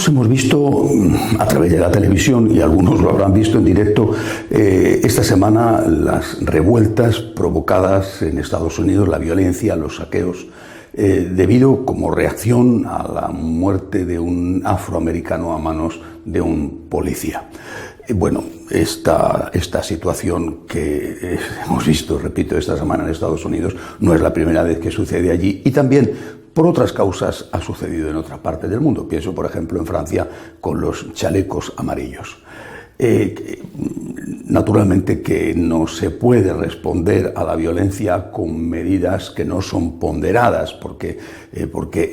Todos hemos visto a través de la televisión, y algunos lo habrán visto en directo, esta semana las revueltas provocadas en Estados Unidos, la violencia, los saqueos, debido como reacción a la muerte de un afroamericano a manos de un policía. Bueno, esta situación que hemos visto, repito, esta semana en Estados Unidos no es la primera vez que sucede allí, y también por otras causas ha sucedido en otra parte del mundo. Pienso, por ejemplo, en Francia con los chalecos amarillos. Naturalmente que no se puede responder a la violencia con medidas que no son ponderadas, porque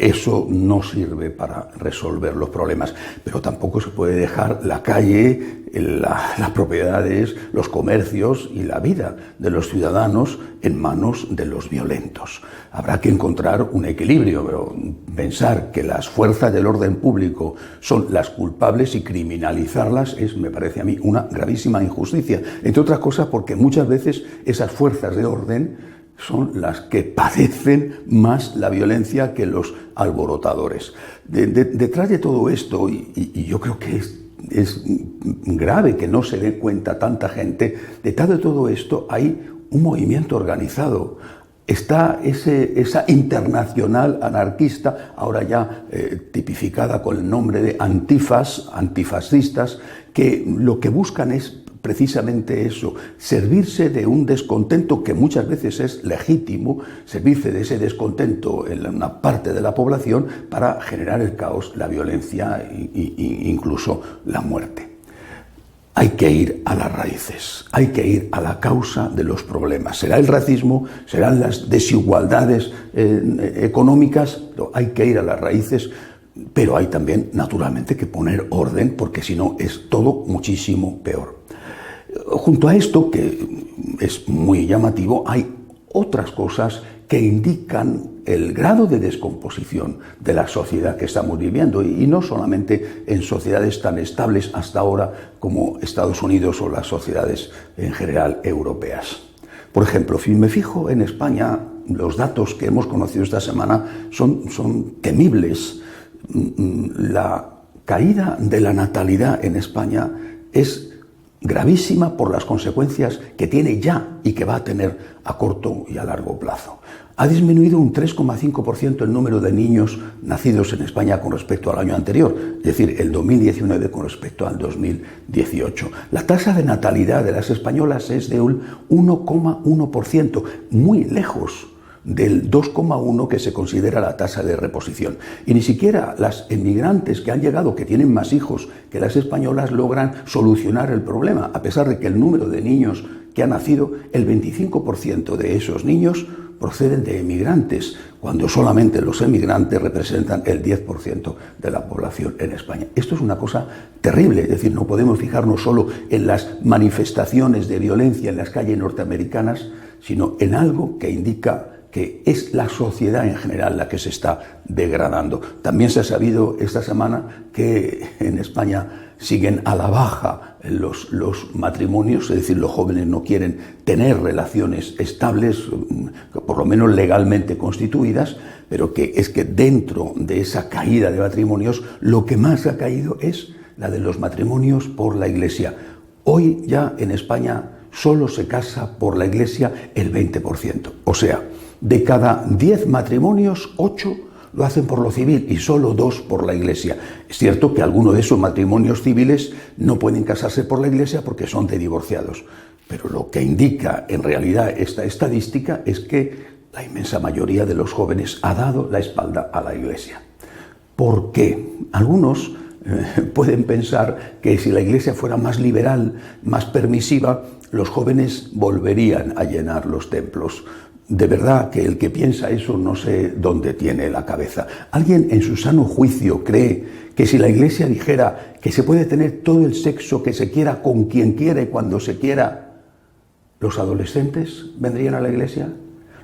eso no sirve para resolver los problemas. Pero tampoco se puede dejar la calle, las propiedades, los comercios y la vida de los ciudadanos en manos de los violentos. Habrá que encontrar un equilibrio, pero pensar que las fuerzas del orden público son las culpables y criminalizarlas es, me parece a mí, una gravísima injusticia. Entre otras cosas porque muchas veces esas fuerzas de orden son las que padecen más la violencia que los alborotadores. Detrás de todo esto, y yo creo que es grave que no se dé cuenta tanta gente, detrás de todo esto hay un movimiento organizado. Está esa internacional anarquista, ahora ya tipificada con el nombre de antifascistas, que lo que buscan es precisamente eso, servirse de un descontento que muchas veces es legítimo, servirse de ese descontento en una parte de la población para generar el caos, la violencia e incluso la muerte. Hay que ir a las raíces, hay que ir a la causa de los problemas. Será el racismo, serán las desigualdades económicas, pero hay que ir a las raíces, pero hay también, naturalmente, que poner orden, porque si no es todo muchísimo peor. Junto a esto, que es muy llamativo, hay otras cosas que indican el grado de descomposición de la sociedad que estamos viviendo, y no solamente en sociedades tan estables hasta ahora como Estados Unidos o las sociedades en general europeas. Por ejemplo, si me fijo en España, los datos que hemos conocido esta semana son temibles. La caída de la natalidad en España es gravísima por las consecuencias que tiene ya y que va a tener a corto y a largo plazo. Ha disminuido un 3,5% el número de niños nacidos en España con respecto al año anterior, es decir, el 2019 con respecto al 2018. La tasa de natalidad de las españolas es de un 1,1%, muy lejos del 2,1% que se considera la tasa de reposición. Y ni siquiera las emigrantes que han llegado, que tienen más hijos que las españolas, logran solucionar el problema, a pesar de que el número de niños que han nacido, el 25% de esos niños proceden de emigrantes, cuando solamente los emigrantes representan el 10% de la población en España. Esto es una cosa terrible, es decir, no podemos fijarnos solo en las manifestaciones de violencia en las calles norteamericanas, sino en algo que indica que es la sociedad en general la que se está degradando. También se ha sabido esta semana que en España siguen a la baja los matrimonios, es decir, los jóvenes no quieren tener relaciones estables, por lo menos legalmente constituidas, pero que es que dentro de esa caída de matrimonios, lo que más ha caído es la de los matrimonios por la Iglesia. Hoy ya en España solo se casa por la Iglesia el 20%, o sea, de cada 10 matrimonios, 8 lo hacen por lo civil y solo 2 por la Iglesia. Es cierto que algunos de esos matrimonios civiles no pueden casarse por la Iglesia porque son de divorciados, pero lo que indica en realidad esta estadística es que la inmensa mayoría de los jóvenes ha dado la espalda a la Iglesia. ¿Por qué? Algunos pueden pensar que si la Iglesia fuera más liberal, más permisiva, los jóvenes volverían a llenar los templos. De verdad que el que piensa eso no sé dónde tiene la cabeza. ¿Alguien en su sano juicio cree que si la Iglesia dijera que se puede tener todo el sexo que se quiera con quien quiera y cuando se quiera, los adolescentes vendrían a la Iglesia?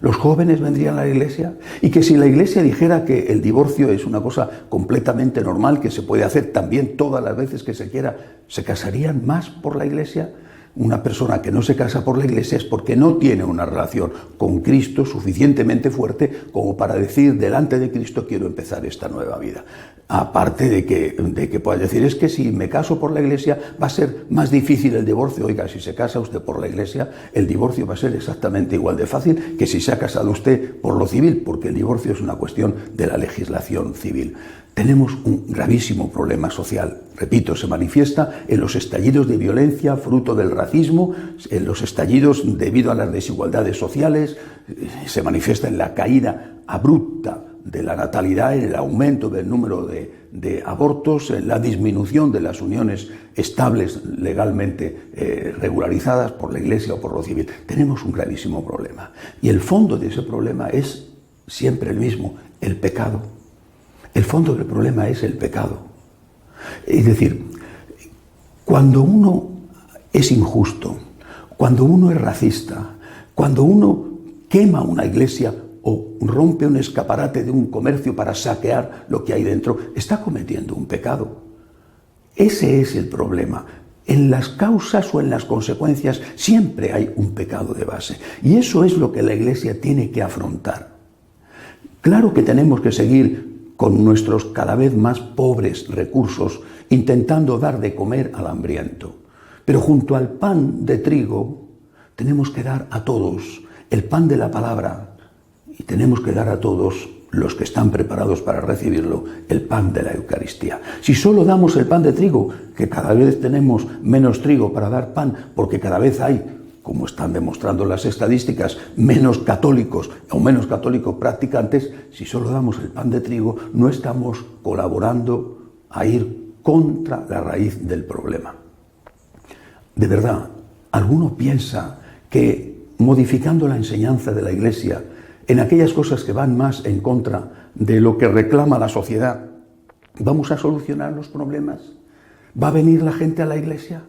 ¿Los jóvenes vendrían a la Iglesia? Y que si la Iglesia dijera que el divorcio es una cosa completamente normal, que se puede hacer también todas las veces que se quiera, ¿se casarían más por la Iglesia? una persona que no se casa por la Iglesia es porque no tiene una relación con Cristo suficientemente fuerte como para decir delante de Cristo quiero empezar esta nueva vida. Aparte de que puedas decir, es que si me caso por la Iglesia va a ser más difícil el divorcio. Oiga, si se casa usted por la Iglesia, el divorcio va a ser exactamente igual de fácil que si se ha casado usted por lo civil, porque el divorcio es una cuestión de la legislación civil. Tenemos un gravísimo problema social. Repito, se manifiesta en los estallidos de violencia fruto del racismo, en los estallidos debido a las desigualdades sociales, se manifiesta en la caída abrupta de la natalidad, en el aumento del número de abortos, en la disminución de las uniones estables legalmente regularizadas por la Iglesia o por lo civil. Tenemos un gravísimo problema. Y el fondo de ese problema es siempre el mismo, el pecado. El fondo del problema es el pecado. Es decir, cuando uno es injusto, cuando uno es racista, cuando uno quema una iglesia o rompe un escaparate de un comercio para saquear lo que hay dentro, está cometiendo un pecado. Ese es el problema. En las causas o en las consecuencias siempre hay un pecado de base. Y eso es lo que la Iglesia tiene que afrontar. Claro que tenemos que seguir con nuestros cada vez más pobres recursos, intentando dar de comer al hambriento. Pero junto al pan de trigo, tenemos que dar a todos el pan de la palabra y tenemos que dar a todos los que están preparados para recibirlo, el pan de la Eucaristía. Si solo damos el pan de trigo, que cada vez tenemos menos trigo para dar pan, porque cada vez hay, como están demostrando las estadísticas, menos católicos o menos católicos practicantes, si solo damos el pan de trigo, no estamos colaborando a ir contra la raíz del problema. De verdad, ¿alguno piensa que modificando la enseñanza de la Iglesia en aquellas cosas que van más en contra de lo que reclama la sociedad, vamos a solucionar los problemas? ¿Va a venir la gente a la Iglesia?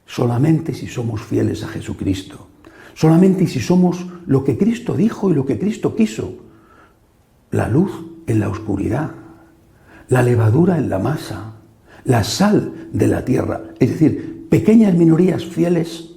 Solamente si somos fieles a Jesucristo, solamente si somos lo que Cristo dijo y lo que Cristo quiso, la luz en la oscuridad, la levadura en la masa, la sal de la tierra, es decir, pequeñas minorías fieles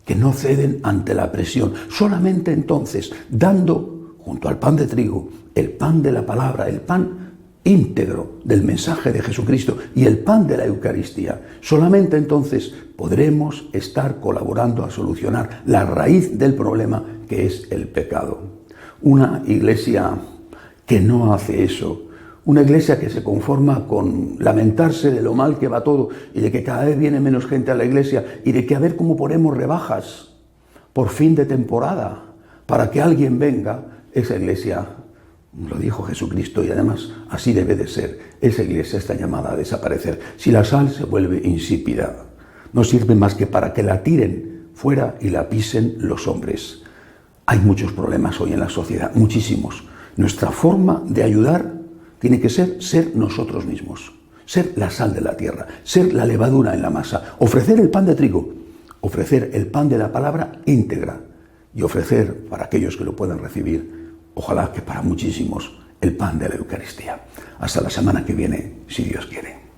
que no ceden ante la presión. Solamente entonces, dando junto al pan de trigo, el pan de la palabra, el pan íntegro del mensaje de Jesucristo y el pan de la Eucaristía, solamente entonces podremos estar colaborando a solucionar la raíz del problema, que es el pecado. Una iglesia que no hace eso, una iglesia que se conforma con lamentarse de lo mal que va todo y de que cada vez viene menos gente a la iglesia y de que a ver cómo ponemos rebajas por fin de temporada para que alguien venga, esa iglesia, lo dijo Jesucristo y además así debe de ser, esa iglesia está llamada a desaparecer. Si la sal se vuelve insípida, no sirve más que para que la tiren fuera y la pisen los hombres. Hay muchos problemas hoy en la sociedad, muchísimos. Nuestra forma de ayudar tiene que ser nosotros mismos, ser la sal de la tierra, ser la levadura en la masa, ofrecer el pan de trigo, ofrecer el pan de la palabra íntegra y ofrecer para aquellos que lo puedan recibir, ojalá que para muchísimos, el pan de la Eucaristía. Hasta la semana que viene, si Dios quiere.